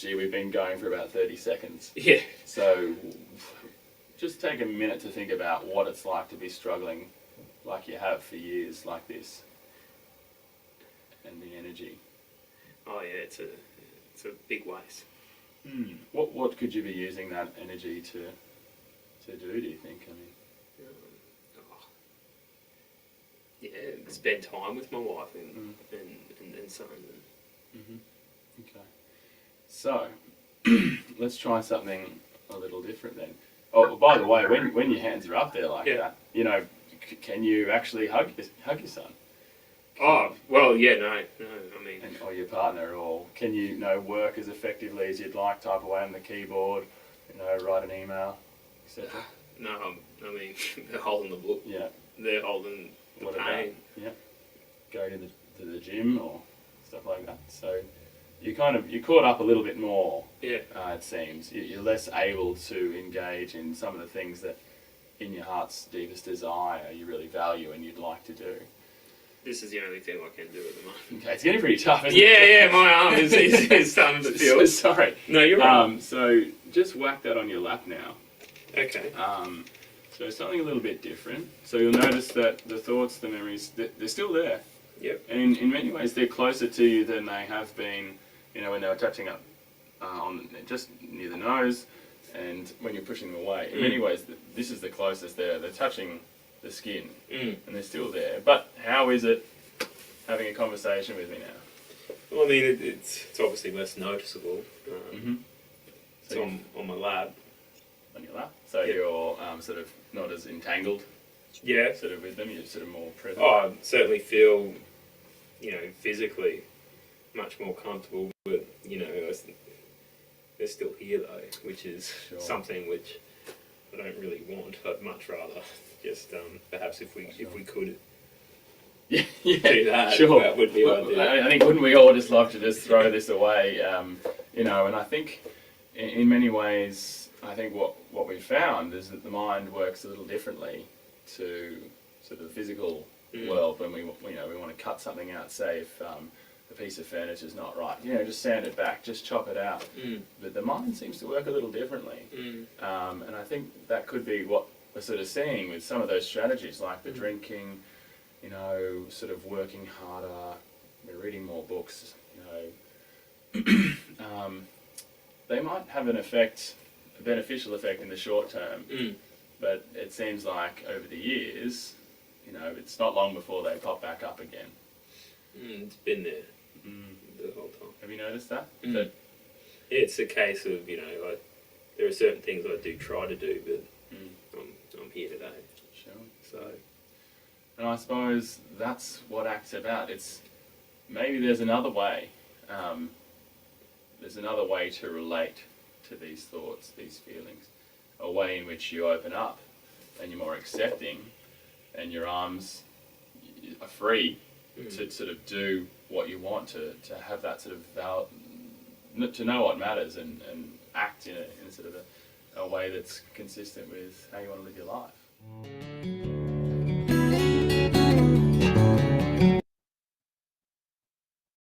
we've been going for about 30 seconds. Yeah. So, just take a minute to think about what it's like to be struggling like you have for years like this. And the energy. Oh yeah, it's a big waste. What could you be using that energy to do you think? I mean, spend time with my wife and son. Okay. So, let's try something a little different then. Oh, by the way, when your hands are up there like that, can you actually hug your son? Oh, well, yeah, no, I mean, or your partner, or can you, work as effectively as you'd like, type away on the keyboard, write an email, etc.? no, I mean, they're holding the book. Yeah. They're holding the What pain. about, go to the gym or stuff like that? So you're caught up a little bit more. Yeah. It seems you're less able to engage in some of the things that, in your heart's deepest desire, you really value and you'd like to do. This is the only thing I can do at the moment. Okay, it's getting pretty tough, isn't it? Yeah, my arm is starting to feel. Sorry. No, you're right. So just whack that on your lap now. Okay. So something a little bit different. So you'll notice that the thoughts, the memories, they're still there. Yep. And in many ways, they're closer to you than they have been, when they were touching up on just near the nose, and when you're pushing them away. In many ways, this is the closest there. They're touching the skin, and they're still there. But how is it having a conversation with me now? Well, I mean, it's obviously less noticeable. It's So on my lap. on your lap, so you're sort of not as entangled. Yeah. Sort of with them, you're sort of more present. Oh, I certainly feel, physically much more comfortable, but they're still here though, which is something which I don't really want. I'd much rather just perhaps if we could do that, sure. that would be ideal. I think wouldn't we all just love to just throw this away, and I think in many ways, I think what we've found is that the mind works a little differently to sort of the physical world when we want to cut something out, say if a piece of furniture is not right, just sand it back, just chop it out. But the mind seems to work a little differently, and I think that could be what we're sort of seeing with some of those strategies, like the drinking, sort of working harder, reading more books, they might have a beneficial effect in the short term, but it seems like over the years, it's not long before they pop back up again. It's been there the whole time. Have you noticed that? It's a case of, there are certain things I do try to do, but I'm here today. Sure. So, and I suppose that's what ACT's about. It's maybe there's another way. There's another way to relate to these thoughts, these feelings, a way in which you open up and you're more accepting, and your arms are free to sort of do what you want, to have that sort of to know what matters and act in a sort of a way that's consistent with how you want to live your life.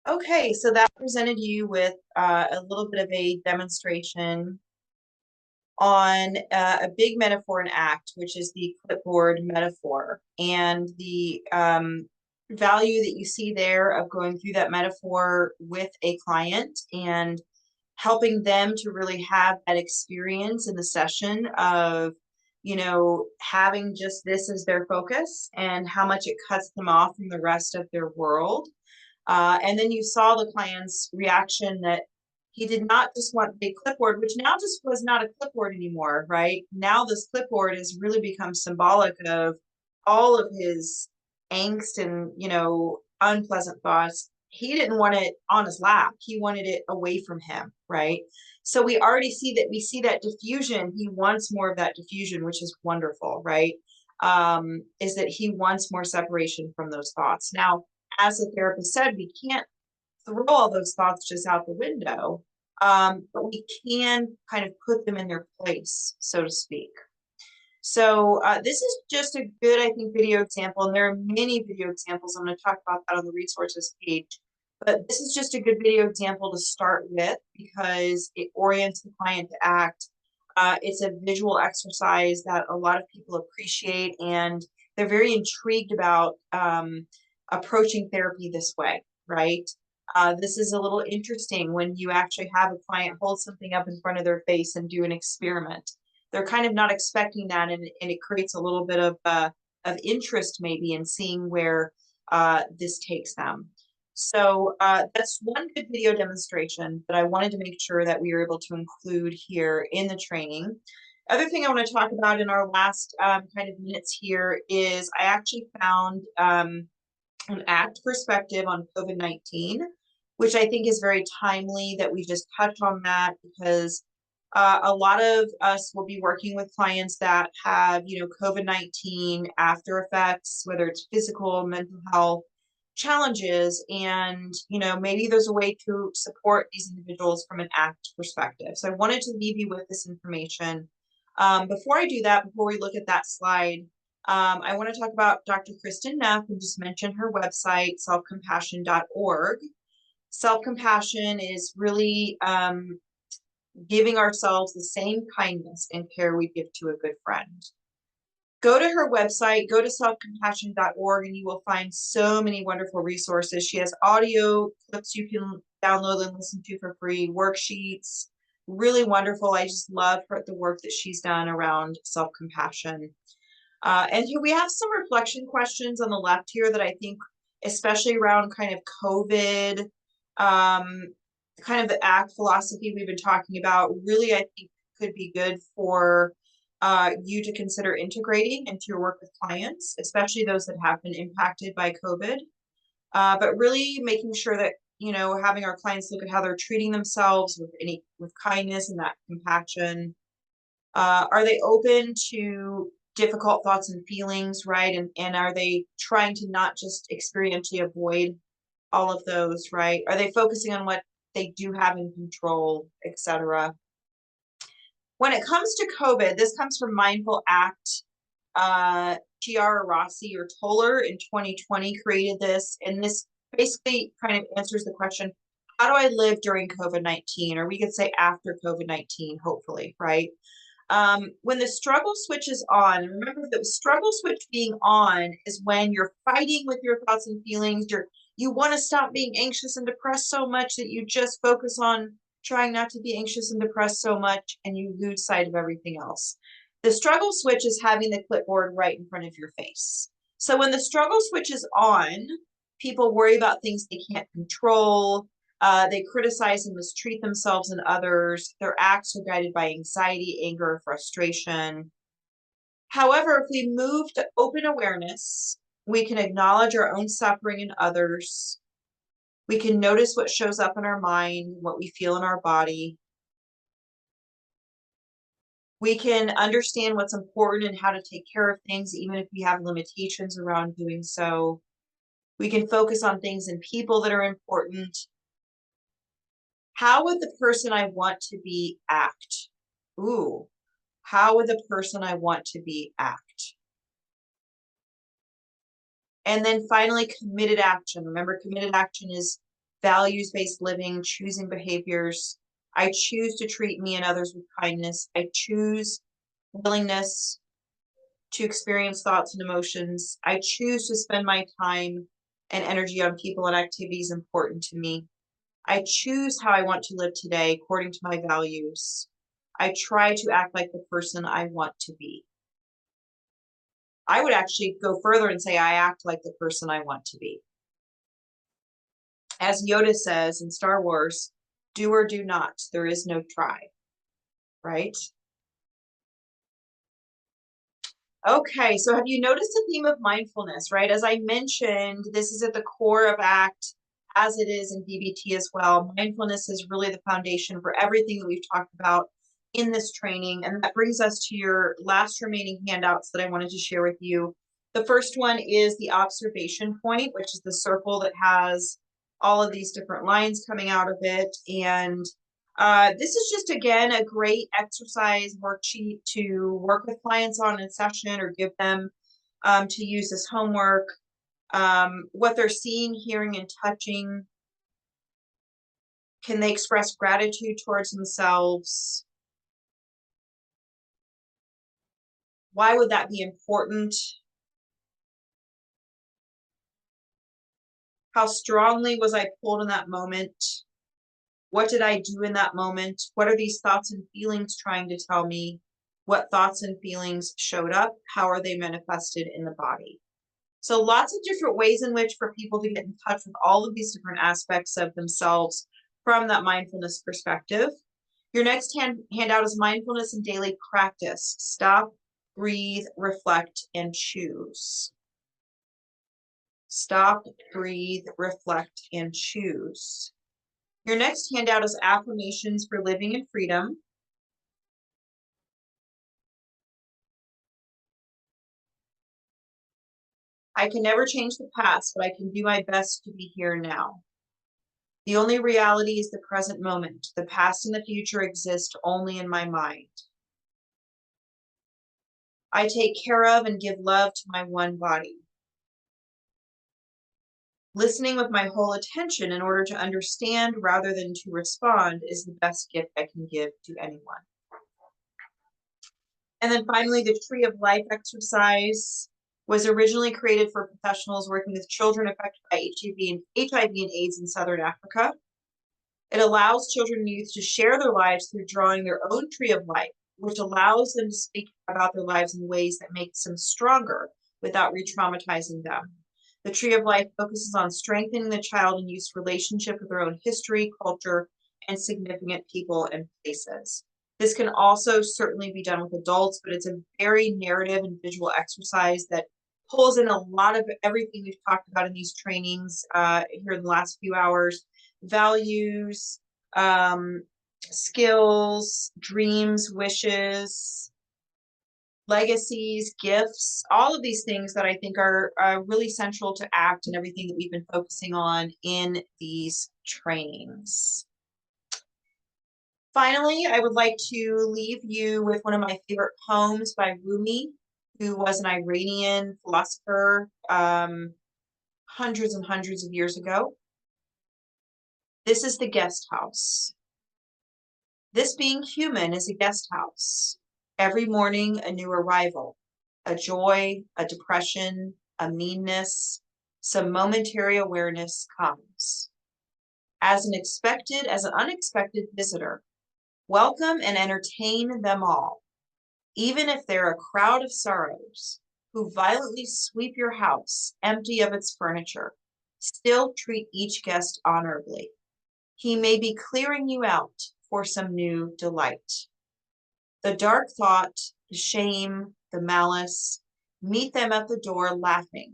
Okay, so that presented you with a little bit of a demonstration on a big metaphor in ACT, which is the clipboard metaphor, and the value that you see there of going through that metaphor with a client and helping them to really have that experience in the session of, having just this as their focus and how much it cuts them off from the rest of their world. And then you saw the client's reaction that he did not just want a clipboard, which now just was not a clipboard anymore, right? Now this clipboard has really become symbolic of all of his angst and, unpleasant thoughts. He didn't want it on his lap. He wanted it away from him, right? So we already see that diffusion. He wants more of that diffusion, which is wonderful, right? Is that he wants more separation from those thoughts. Now, as the therapist said, we can't throw all those thoughts just out the window, but we can kind of put them in their place, so to speak. So this is just a good, I think, video example, and there are many video examples. I'm going to talk about that on the resources page, but this is just a good video example to start with because it orients the client to act. It's a visual exercise that a lot of people appreciate, and they're very intrigued about approaching therapy this way, right? This is a little interesting when you actually have a client hold something up in front of their face and do an experiment. They're kind of not expecting that, and it creates a little bit of interest maybe in seeing where this takes them. So that's one good video demonstration that I wanted to make sure that we were able to include here in the training. Other thing I want to talk about in our last kind of minutes here is I actually found an ACT perspective on COVID-19, which I think is very timely that we just touch on that, because a lot of us will be working with clients that have, COVID-19 after effects, whether it's physical, mental health challenges, and, maybe there's a way to support these individuals from an ACT perspective. So I wanted to leave you with this information. Before I do that, before we look at that slide, I want to talk about Dr. Kristen Neff and just mention her website, selfcompassion.org. Self-compassion is really giving ourselves the same kindness and care we give to a good friend. Go to her website, go to selfcompassion.org, and you will find so many wonderful resources. She has audio clips you can download and listen to for free, worksheets, really wonderful. I just love the work that she's done around self-compassion. And here we have some reflection questions on the left here that I think, especially around kind of COVID, kind of the ACT philosophy we've been talking about, really I think could be good for you to consider integrating into your work with clients, especially those that have been impacted by COVID. But really making sure that, having our clients look at how they're treating themselves with kindness and that compassion. Are they open to difficult thoughts and feelings, right? And are they trying to not just experientially avoid all of those, right? Are they focusing on what they do have in control, etc.? When it comes to COVID, this comes from Mindful Act. Chiara Rossi or Toller in 2020 created this, and this basically kind of answers the question, how do I live during COVID-19? Or we could say after COVID-19, hopefully, right? When the struggle switch is on, remember the struggle switch being on is when you're fighting with your thoughts and feelings. You want to stop being anxious and depressed so much that you just focus on trying not to be anxious and depressed so much, and you lose sight of everything else. The struggle switch is having the clipboard right in front of your face. So when the struggle switch is on, people worry about things they can't control. They criticize and mistreat themselves and others. Their acts are guided by anxiety, anger, or frustration. However, if we move to open awareness, we can acknowledge our own suffering and others. We can notice what shows up in our mind, what we feel in our body. We can understand what's important and how to take care of things, even if we have limitations around doing so. We can focus on things and people that are important. How would the person I want to be act? Ooh, how would the person I want to be act? And then finally, committed action. Remember, committed action is values-based living, choosing behaviors. I choose to treat me and others with kindness. I choose willingness to experience thoughts and emotions. I choose to spend my time and energy on people and activities important to me. I choose how I want to live today according to my values. I try to act like the person I want to be. I would actually go further and say I act like the person I want to be. As Yoda says in Star Wars, do or do not, there is no try, right? Okay, so have you noticed the theme of mindfulness, right? As I mentioned, this is at the core of ACT, as it is in DBT as well. Mindfulness is really the foundation for everything that we've talked about in this training. And that brings us to your last remaining handouts that I wanted to share with you. The first one is the observation point, which is the circle that has all of these different lines coming out of it. And this is just, again, a great exercise worksheet to work with clients on in session or give them to use as homework. What they're seeing, hearing, and touching. Can they express gratitude towards themselves? Why would that be important? How strongly was I pulled in that moment? What did I do in that moment? What are these thoughts and feelings trying to tell me? What thoughts and feelings showed up? How are they manifested in the body? So lots of different ways in which for people to get in touch with all of these different aspects of themselves from that mindfulness perspective. Your next handout is mindfulness and daily practice. Stop, breathe, reflect, and choose. Stop, breathe, reflect, and choose. Your next handout is affirmations for living in freedom. I can never change the past, but I can do my best to be here now. The only reality is the present moment. The past and the future exist only in my mind. I take care of and give love to my one body. Listening with my whole attention in order to understand rather than to respond is the best gift I can give to anyone. And then finally, the Tree of Life exercise was originally created for professionals working with children affected by HIV and AIDS in Southern Africa. It allows children and youth to share their lives through drawing their own tree of life, which allows them to speak about their lives in ways that makes them stronger without re-traumatizing them. The Tree of Life focuses on strengthening the child and youth's relationship with their own history, culture, and significant people and places. This can also certainly be done with adults, but it's a very narrative and visual exercise that pulls in a lot of everything we've talked about in these trainings here in the last few hours. Values, skills, dreams, wishes, legacies, gifts, all of these things that I think are really central to ACT and everything that we've been focusing on in these trainings. Finally, I would like to leave you with one of my favorite poems by Rumi, who was an Iranian philosopher hundreds and hundreds of years ago. This is the guest house. This being human is a guest house. Every morning, a new arrival, a joy, a depression, a meanness, some momentary awareness comes. As an unexpected visitor, welcome and entertain them all, even if they're a crowd of sorrows who violently sweep your house empty of its furniture. Still treat each guest honorably. He may be clearing you out for some new delight. The dark thought, the shame, the malice, meet them at the door laughing,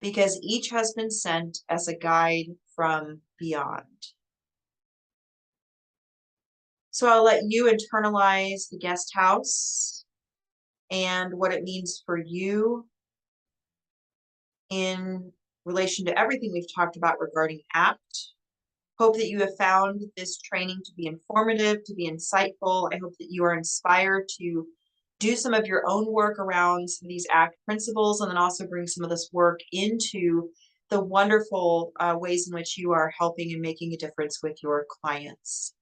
because each has been sent as a guide from beyond. So I'll let you internalize the guest house and what it means for you in relation to everything we've talked about regarding ACT. Hope that you have found this training to be informative, to be insightful. I hope that you are inspired to do some of your own work around some of these ACT principles, and then also bring some of this work into the wonderful ways in which you are helping and making a difference with your clients.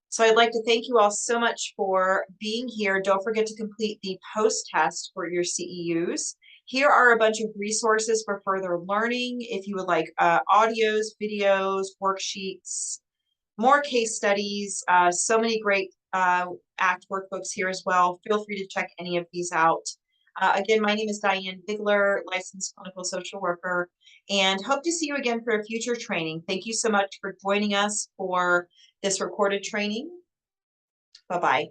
So I'd like to thank you all so much for being here. Don't forget to complete the post-test for your CEUs. Here are a bunch of resources for further learning. If you would like audios, videos, worksheets, more case studies, so many great ACT workbooks here as well. Feel free to check any of these out. Again, my name is Diane Bigler, licensed clinical social worker, and hope to see you again for a future training. Thank you so much for joining us for this recorded training. Bye-bye.